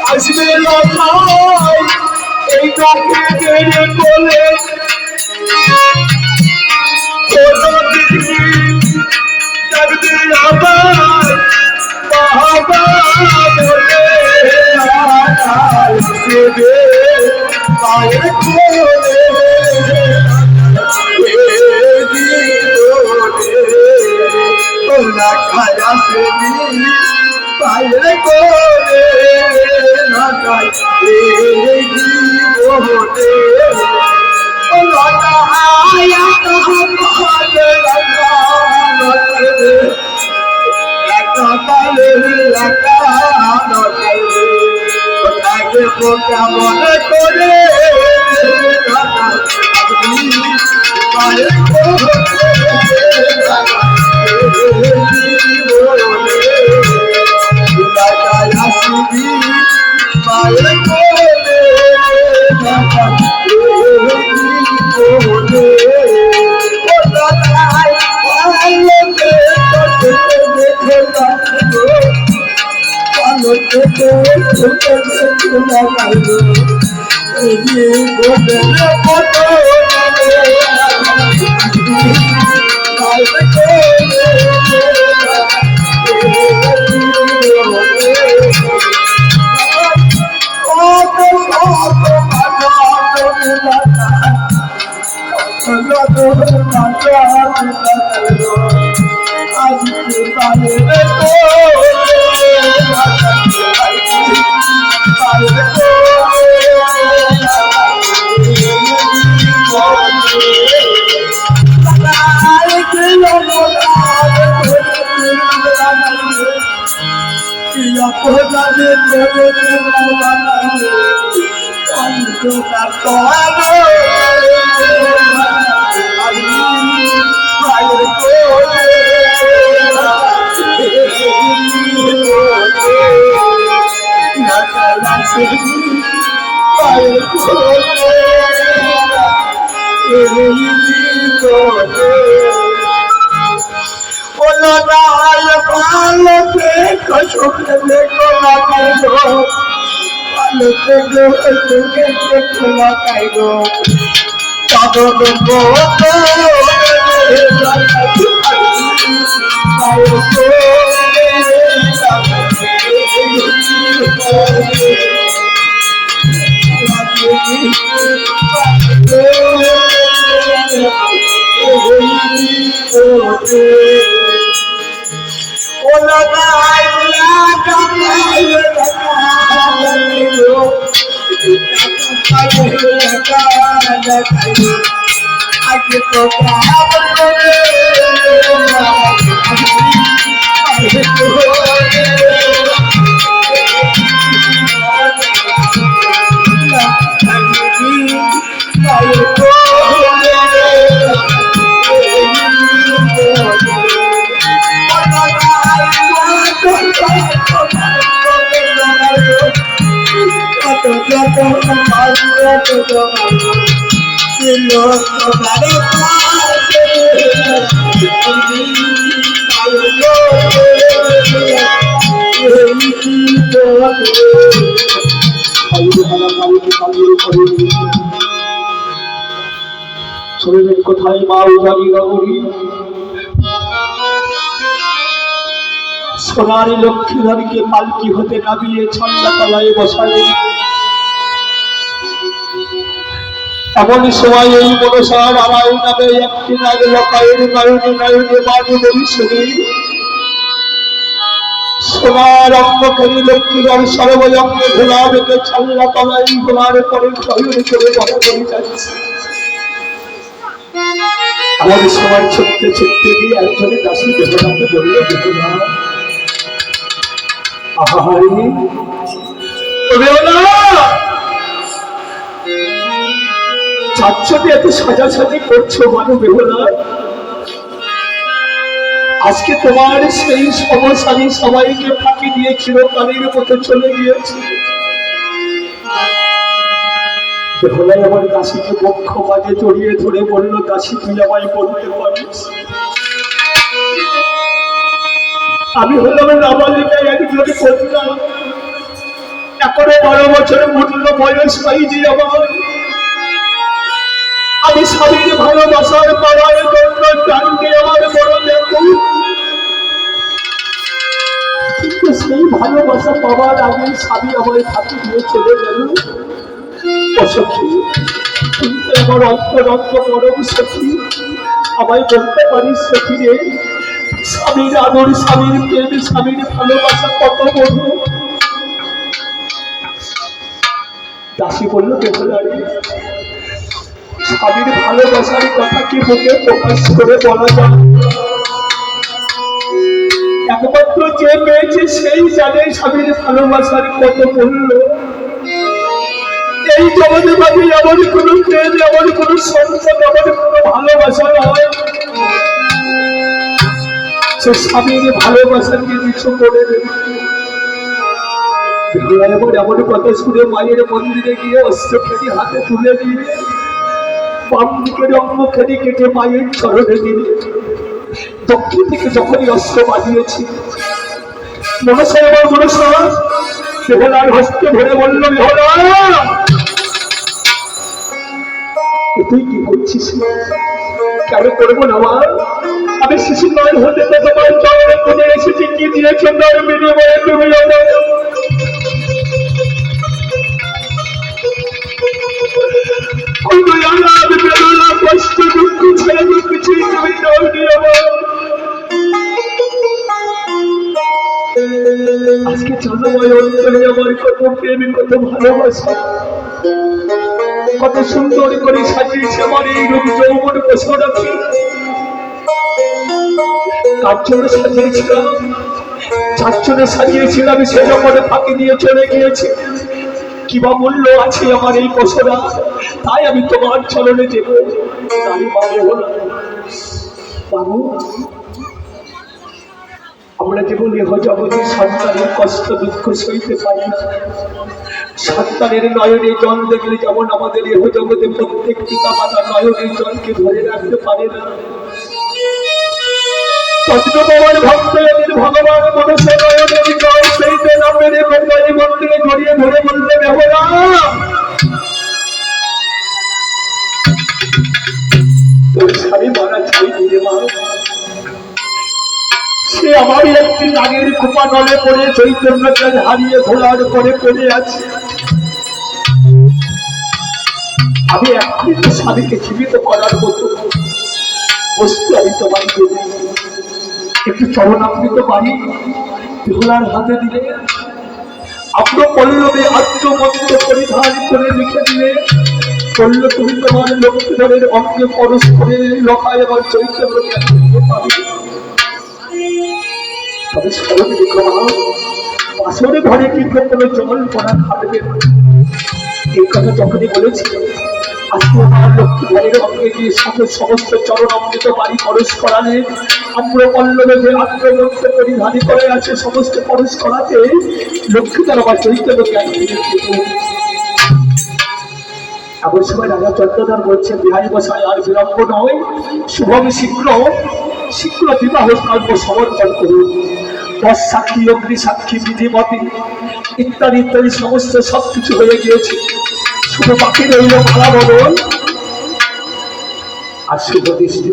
আসবে লখাই এই ডাকে বেড়ে বলে ডাকবে আমার বাবা বলে আসবে মায়ের কোলে লাগাই আসবি মায়ের কোলে লাগাই জীবনে কেমন করে আসবি মায়ের কোলে কোথায় মা উজানি নগরী সোনারি লক্ষ্মীধরকে পালকি হতে নামিয়ে ছন্দা তলায় বসালে। এমন সময় এই মনসা নারায়ণ নামে একটি নাগ লকায়ের নয়নে নয়নে বাজে বলি শুনি সোনার অঙ্গকারী লক্ষ্মীধর সর্বজঙ্গে ঘোলা রেখে ছন্দা তলায় ঘোলার পরে শহীদ করে বড় করে যাচ্ছে। এমন সময় ছুটতে ছুটতে গিয়ে একজনে দাসী দেবতাকে বলল, দেবতা আহারে চাচ্ছতে এত সাজাসাজি করছো মানু বেহলা, আজকে তোমার সেই সমসারী সবাইকে ফাঁকি দিয়ে চিরকালের মতো চলে গিয়েছে। বেহলাই আমার দাসীকে বক্ষ বাজে জড়িয়ে ধরে বলল, দাসী তুই আমায় বলতে পারিস আমি হলাম নাবালিকায় একজন কন্যা, এখনো 12 বছরের মূল্য বয়স পাইনি আমার। আমি স্বামীর ভালোবাসার পাওয়ার জন্য প্রাণকে আমার বড় ব্যাকুল, কিন্তু সেই ভালোবাসা পাওয়ার আগে স্বামী আমার ফাঁকি দিয়ে চলে গেল। অসখী কিন্তু আমার অন্তরঙ্গ পরম সখী, আমায় বলতে পারিস সখী রে, স্বামীর আদর, স্বামীর প্রেম, স্বামীর ভালোবাসা কত বড়? দাসী বলল, বেহুলারে স্বামীর ভালোবাসার কথা কি মুখে প্রকাশ করে বলা যায়? একমাত্র যে পেয়েছে সেই জানে স্বামীর ভালোবাসার কত মূল্য। এই জগতে ভাবি আমার কোনো প্রেম, আমার কোনো সম্পদ, আমার কোনো ভালোবাসা নয়, সে স্বামীর ভালোবাসাকে কিছু করে দেবে। এমন কথা শুনে মায়ের মন্দিরে গিয়ে অস্ত্রখানি হাতে তুলে দিয়ে বাম দিকের অঙ্গখানি কেটে মায়ের চরণে দিলে। দক্ষিণ থেকে যখনই অস্ত্র বাজিয়েছি মনসা, আমার মনসা বেহলার হস্তে ধরে বলল, বেহলা তুই কি করছিস? কেন করবো না মা? আমি শিশু নয় হতে তোমার চরণে পড়ে এসেছি, কি দিয়েছেন তার বিনিময়ে তুমি আমার কষ্ট দুঃখ ছেড়ে কিছুই তুমি দাওনি আমার। আজকে চন্দ্রময় অন্তরে আমার কত প্রেম, কত ভালোবাসা, কত সুন্দর করে সাজিয়েছে আমার এই রূপ যৌবন বছরাকে। কার জন্য সাজিয়েছিলাম? যার জন্য সাজিয়েছিলাম সে যখন ফাঁকি দিয়ে চলে গিয়েছে, কিবা মূল্য আছে আমার এই বছরা? তাই আমি তোমার চরণে দেব। বাবু, আমরা যেমন ইহ জগতে সন্তানের কষ্ট দুঃখ সইতে পারি না, সন্তানের নয়নে জল দেখলে যেমন আমাদের ইহ জগতে প্রত্যেক পিতা মাতা নয়নের জলকে ধরে রাখতে পারে না, তদ্রূপ ভক্ত ভগবান মনুষ্য নয়নের জল সইতে না পেরে গঙ্গাই মন্দিরে জড়িয়ে ধরে বলতে বেহলা তোর স্বামী মারা চাই দিলে মা, সে আমার একটি নাগের কুপা নলে পড়ে চৈতন্যকে হারিয়ে ঘোড়ার করে পড়ে আছে। আমি এখনই তো স্বামীকে জীবিত করার মতো বস্তু আমি তোমার দেব, একটু চরণামৃত পারি বেহুলার হাতে দিলে, আপনার পল্লবে আত্মমন্ত্র পরিধান করে লিখে দিলে, বললো তুমি তোমার লক্ষ্মীধরের অঙ্গে পরশ করে লখায় এবং চৈতন্যকে পাবে। তবে স্মরণ রেখো মা, বাসরে ঘরে কিন্তু কোনো জল পড়া খাটবে না। এই কথা যখনই বলেছি, আজকে আমার লক্ষ্মীধরের অঙ্গে গিয়ে সাথে সমস্ত চরণ অমৃত বাড়ি পরশ করালে, আমরা পল্লবে যে আত্মমন্ত্র পরিধানী করে আছে সমস্ত পরশ করাতে লক্ষ্মীধর আবার চৈতন্যকে এমন সময় রাজা চন্দ্রধর বলছেন, বিহারী বসায় আর বিলম্ব নয়, শুভম শীঘ্র শীঘ্র বিবাহ কার্য সমর্পণ করুন। দশ সাক্ষী, অগ্নি সাক্ষী, বিধিমতি ইত্যাদি ইত্যাদি সমস্ত সবকিছু হয়ে গিয়েছে। শুধু বাকি রইল মালা বদল আর শুভ দৃষ্টি।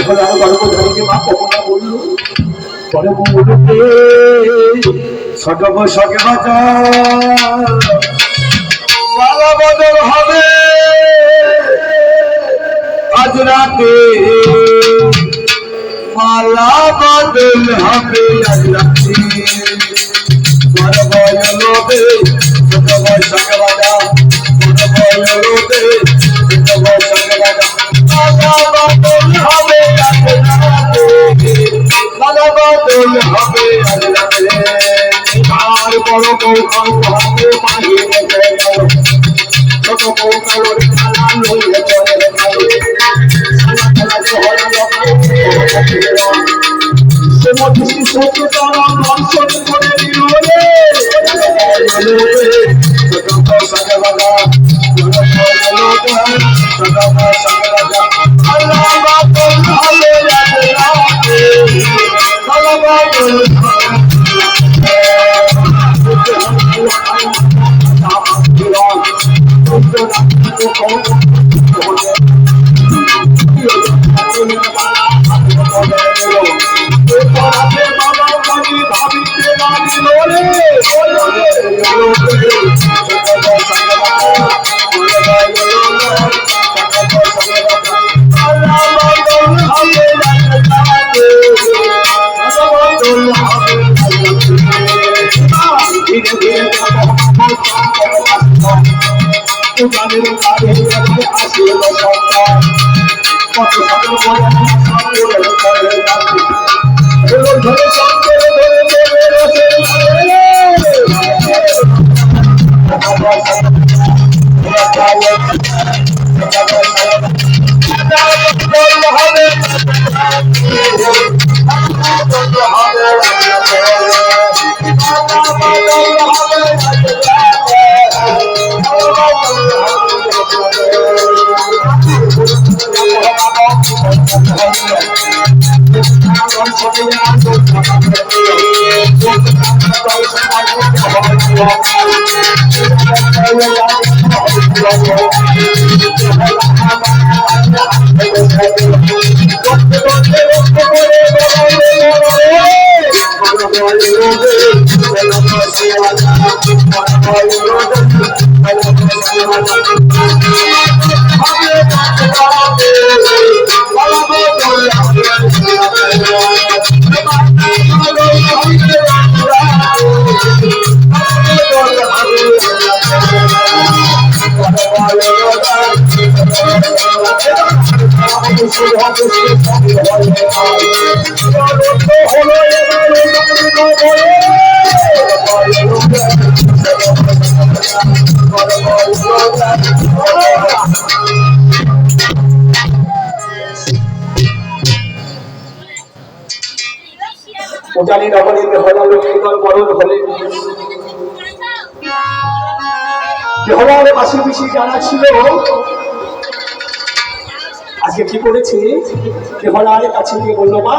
এখন আরো গর্ভধারীকে মা কমলা বলল, গর্ভমূলকে সটব সকে বাজা মালা বদল হবে আজ রাতে, মালা বদল হবে আজ রাতে। গর্ভমূলকে সটব সকে বাজা, গর্ভমূলকে সটব সকে বাজা মালা বদল হবে আজ রাতে, মালা বদল হবে আজ রাতে। আর বড় কৌশল হবে মাহির গেল, ছোট কৌশলের খেলা লইলে চলে গেল। সমদৃষ্টি সত্য তারা দর্শন করে দিল রে, ছোট কৌশল বাবা উজানি নবনীতে হলো লক্ষ্মীগণ বরণ হলে দেহলার মাসি পিসি জানা ছিল আজকে কি করেছি। দেহলার কাছে গিয়ে বললো, মা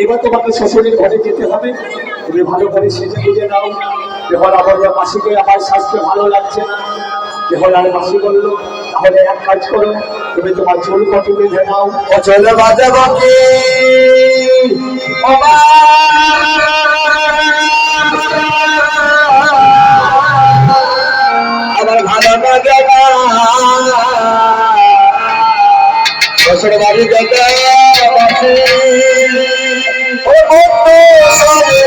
এবার তোমাকে শ্বশুরের ঘরে যেতে হবে, তুমি ভালো করে সেজে বুঝে নাও। দেহলা বললো, মাসিকে আমার স্বাস্থ্য ভালো লাগছে না। দেহলার মাসি বললো, তাহলে এক কাজ করো, তুমি তোমার চুল কটু বেঁধে নাও। অচল বাজাবো কি আমার ভালো লাগে না, শ্বশুর বাড়ি যেতে বসে ও বন্ধু সবে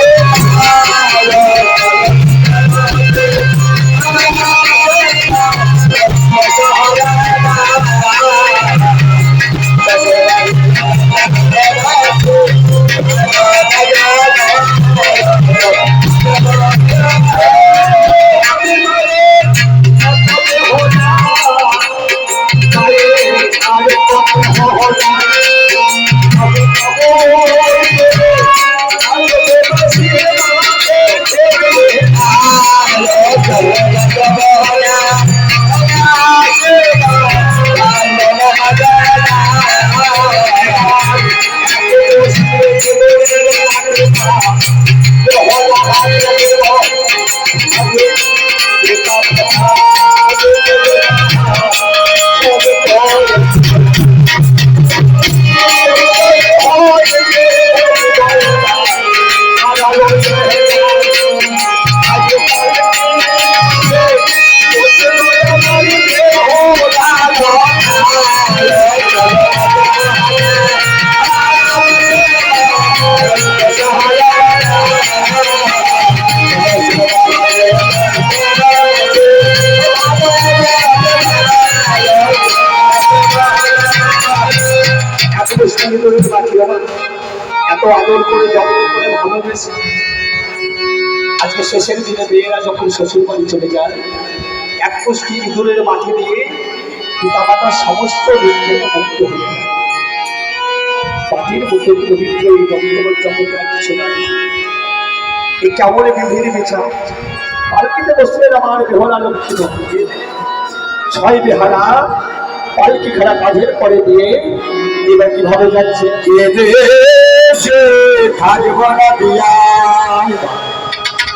ইঁদুরের বাকি আমার এত আদর করে যত্ন করে ভালোবেসে আজকে শেষের দিনে মেয়েরা যখন শ্বশুর বাড়ি চলে যায় এক পুষ্টি ইঁদুরের মাটি দিয়ে পিতামাতার সমস্ত রূপ থেকে মুক্ত হয়ে যায়। মাটির মধ্যে পবিত্র এই রক্তবর জগতে কিছু নাই। এই কেমন বিধির বিচার পালকিতে বসলেন আমার বেহরা লক্ষ্মী ভক্তি ছয় বেহারা পালকি খাড়া কাঁধের পরে দিয়ে এবার কিভাবে যাচ্ছে থাকব না দিয়া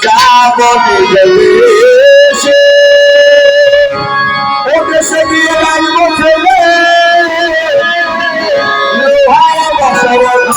যাব দেশে গিয়ে লাগবো ফেলে লোহার বছর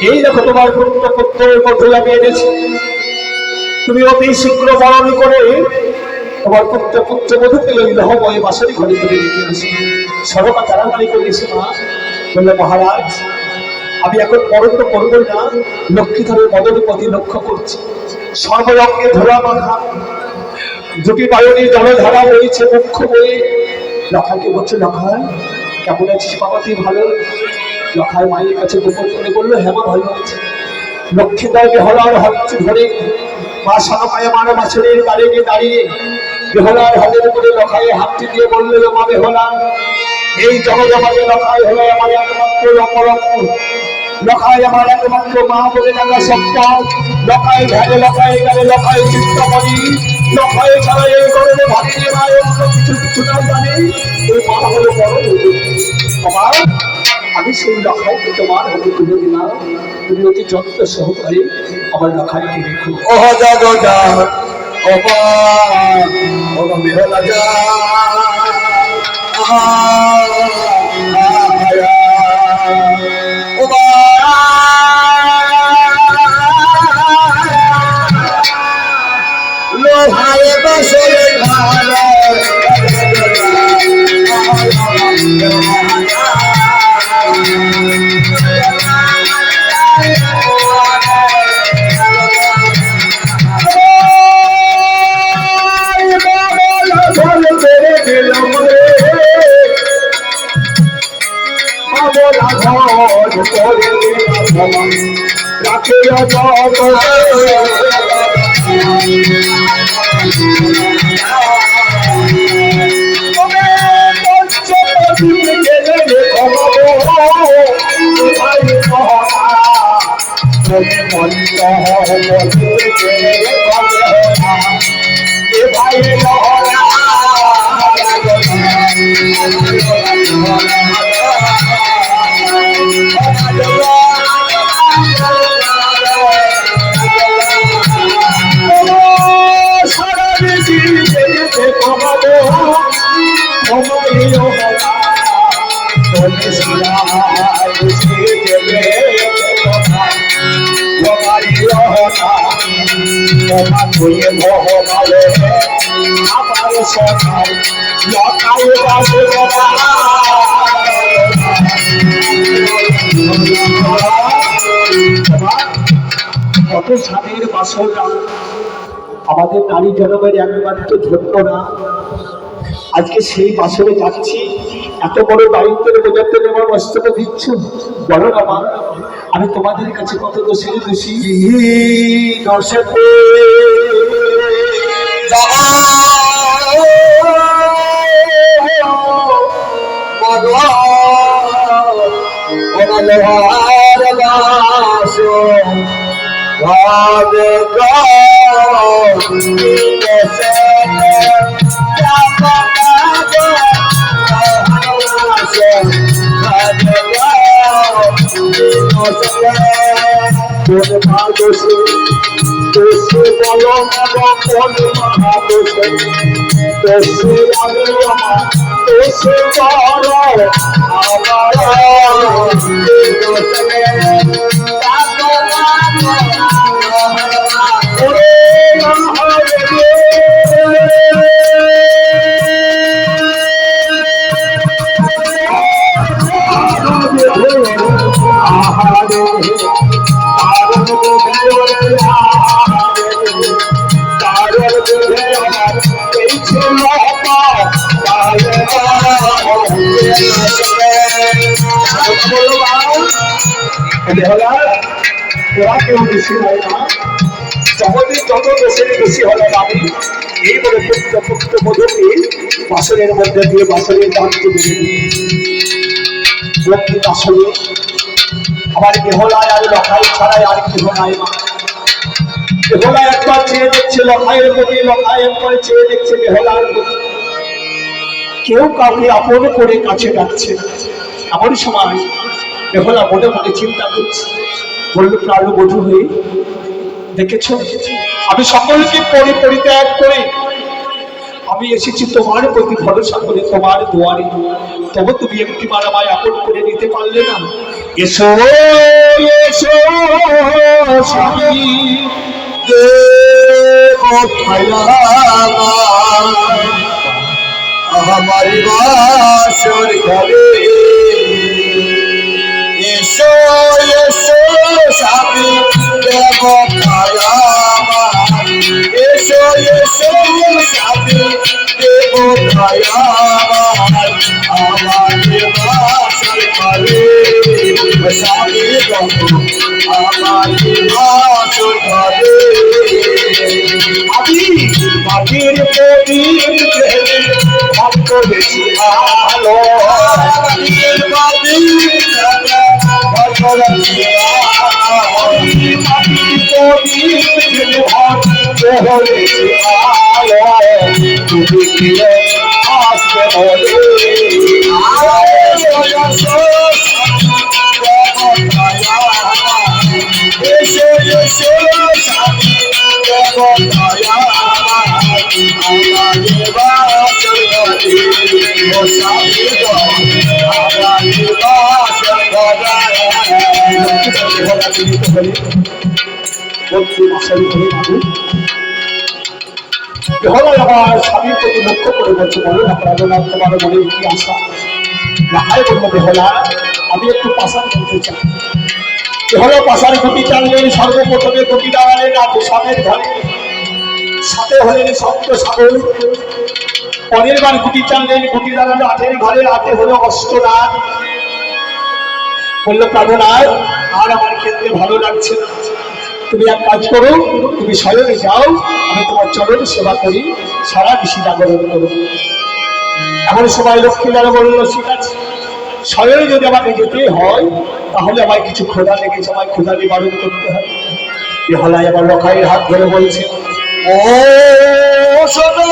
এই দেখো তোমার পুত্রের মধ্যে আমি এনেছি তুমি অতি শীঘ্র বরণ করে তোমার পুত্র মধুকে লহময় বাসারি ঘরে করে রেখে আসি সরকা তাড়াতাড়ি করে এসে মা বললে মহারাজ আমি এখন বরণ তো করবই না লক্ষ্মীধরের মদনপতি লক্ষ্য করছি সর্বরঙ্গে ধরা মাথা দুটি বায়ুনি জলধারা রয়েছে মুখ্য বয়ে লখাইকে বলছে লখাই কেমন আছিস বাবা তুই ভালো লখাই মায়ের কাছে গোপন করে বললো হ্যাঁ ভালো আছে লক্ষ্মীধর বেহলার হাত ধরে মা সনকায় মানব বাছরের গাড়ি নিয়ে দাঁড়িয়ে বেহলার হাতের উপরে লখাইয়ে হাতটি দিয়ে বললেন মা বেহলা এই জগজমাজে লখাই হলো আমার একমাত্র অপরম লখাই আমার একমাত্র মা বলে ডাকা সম্পদ লখাই ঘাড়ে লখাই গালে লখাই চিত্তমণি লখাই ছাড়া এই গরমে ভাবি মায়ের অন্য কিছু না জানি ওই মা হলো বড় আমার আমি সেই লখাইকে তোমার হাতে তুলে দিলাম তুমি অতি যত্ন সহকারে আমার লখাইকে দেখো ওহ দাদা যা ও বেহলা যা লোহায় বসলে কত স্বামীর বাসনা আমাদের নারী জনমের একমাত্র ধন্য না আজকে সেই বাসনে যাচ্ছি এত বড় দায়িত্বের বোঝাতে আমার বস্তব দিচ্ছ বলো না মা আমি তোমাদের কাছে কত দোষী দর্শক তোরা কেউ বেশি হয় না, জগতের যত দোষের বেশি হলো আমি এই বলে পুত্র মধুকে বাসনের মধ্যে দিয়ে বাসনের দাঁতকে বেঁধে দিই। আসলে আমার বেহলায় আর লখাই ছাড়াই আর কেহ নাই মা। বেহলা একবার চেয়ে দেখছে লখাইয়ের প্রতি, লখাই একবার চেয়ে দেখছে বেহলার প্রতি। কেউ কাউকে আপন করে কাছে ডাকছে। এমন সময় বেহলা মনে মনে চিন্তা করছে, বলল প্রাণ বধূ হয়ে দেখেছ, আমি সকলকে পরিত্যাগ করে আমি এসেছি তোমার প্রতি ভরসা করে তোমার দুয়ারে, তবে তুমি একটিবার আমায় আপন করে নিতে পারলে না। এসো এসো স্বামী আমার বাসর ঘরে, এসো এসো স্বামী দেব খায়ামার, এসো এসো স্বামী দেব খায়ামার, আমার বাসর ঘরে স্বামী দেব আমার বাসর ঘরে। আমি মাটির প্রদীপ ভক্ত বেশি আলো, মাটির প্রদীপ আসবে বলে আমার স্বামীর প্রতি লক্ষ্য করে বলছে, বলো না প্রাণনাথ তোমার মনে কি আশা? রাখাই বলল, বেহলা আমি একটু পাশান বলতে চাই। বেহলা পাশার গুটি টানলেন, সর্বপ্রথমে গুটি দাঁড়ালেন আঠের ঘরে, সাথে হলেন সপ্ত সাগর। পরের বার গুটি টানলেন, গুটি দাঁড়ালো আঠের ঘরে, আঠে হলো অষ্টনাথ। বললো প্রাণনাথ আর আমার খেলতে ভালো লাগছে না, তুমি এক কাজ করো, তুমি শয়নে যাও, আমি তোমার চরণ সেবা করি, সারা বেশি জাগরণ করো। এমন সময় লক্ষ্মীনারায়ণ বলল, ঠিক আছে, শয়নে যদি আমাকে যেতে হয় তাহলে আমায় কিছু ক্ষুধা লেগেছে, আমায় ক্ষুধা নিবারণ করতে হবে। বেহলাই আবার লখাইয়ের হাত ধরে বলছে, ও শোনো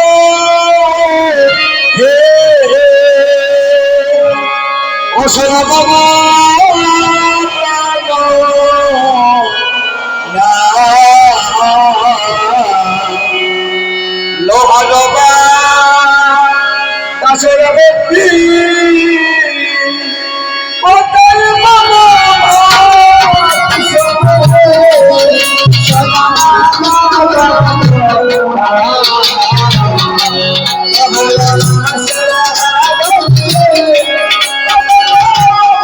হে ও শোনো বাবা